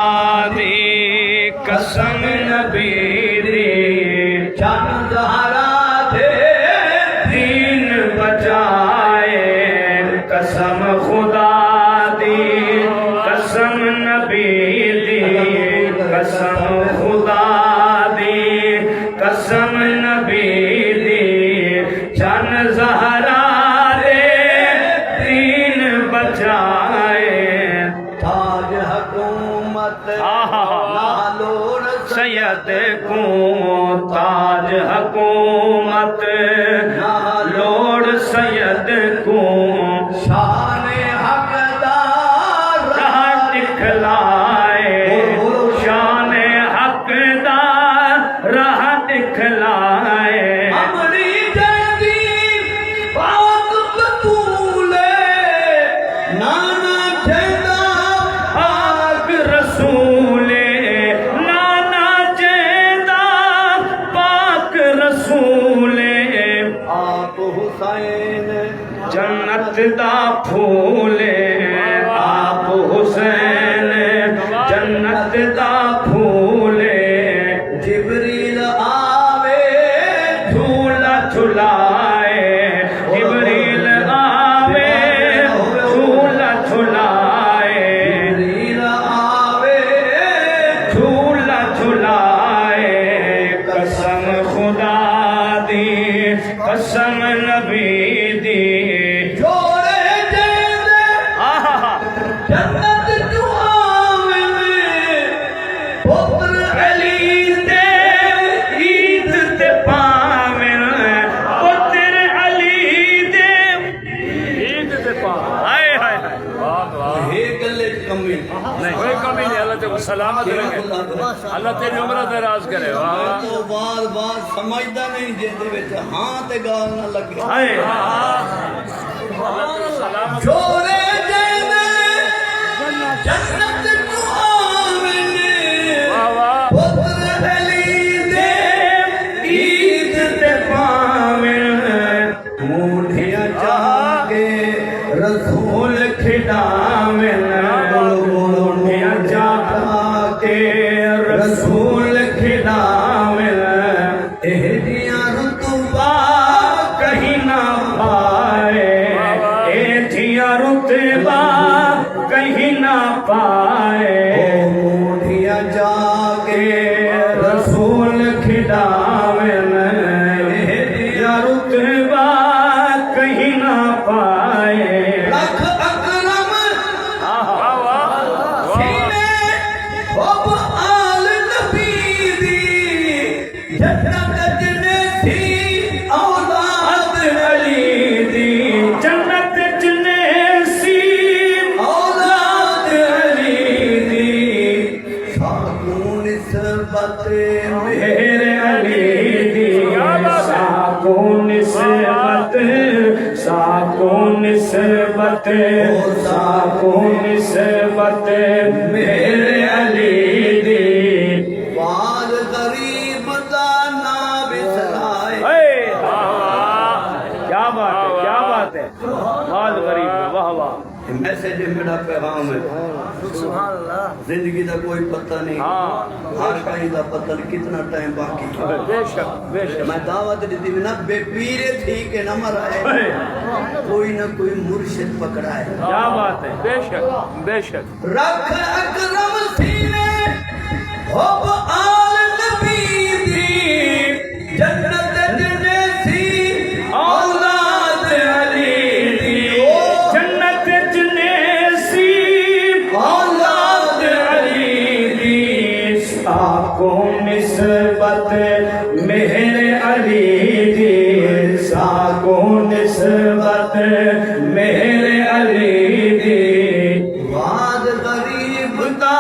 دی قسم نبی دی چند زہرا دے دین بچائے قسم خدا دی قسم نبی دی قسم خدا دی قسم نبی دی چند زہرا دے دین بچائے تاج حکومت لالور سید کو تاج حکومت لالور سید کو شان حقدار راہ دکھلائے شان حقدار راہ دکھلائے ہماری جیسی پاک بطول نانا جیدہ پاک رسول نانا جیدہ پاک رسول آپ حسین جنت دا پھول آپ حسین جنت دا پھول جبریل آوے جھولا جھلائے جبریل آوے جھولا جھلائے جبریل آوے جھولا جھلائے قسم خدا دی قسم نبی دی جوڑے دے دے جنت جو آمن پتر علی دے عید تے پامن پتر علی دے عید تے پامن ہائے ہائے ہائے ایک گلے کمی نہیں کوئی کمی نہیں اللہ تیرے سلامت رکھے اللہ تیری عمرہ دراز کرے تو بار بار سمجھدا نہیں جیندے وچ ہاں تے گال نہ لگے ہائے جوڑے دے دے جنت جو آمن پتر علی دے عید تے پامن مونڈیاں چاہ کے رسول کھڈاون مونڈیاں چاہ کے رسول کھڈاون اہدیاں رتبہ کہیں نہ پائے اہدیاں رتبہ کہیں نہ پائے مونڈیاں چاہ کے رسول کھڈاون اہدیاں رتبہ کہیں نہ پائے لکھ اکرم سینے حب آل نبی دی جنت جنے تھی اولاد علی دی جنت جنے سی اولاد علی دی ساکوں نسبت میرے علی دی ساکوں نسبت ساکوں نسبت ساکوں نسبت میرے علی دی بعد غریب دا نا بسرائے کیا بات ہے کیا بات ہے بعد غریب واہ واہ میسیج میرا پیغام ہے سبحان اللہ زندگی دا کوئی پتہ نہیں ہر کہیں دا پتہ نہیں کتنا ٹائم باقی ہے بے شک میں دعوت دیتی میں نہ بے پیرے تھی کہ نہ مرائے کوئی نہ کوئی مرشد پکڑائے کیا بات ہے بے شک رکھ اکرم سینے حب آل نبی دی جنت جنے سی اولاد علی دی جنت جنے سی اولاد علی دی ساکوں نسبت میرے علی دی ساکوں نسبت میرے علی دی بعد غریب دا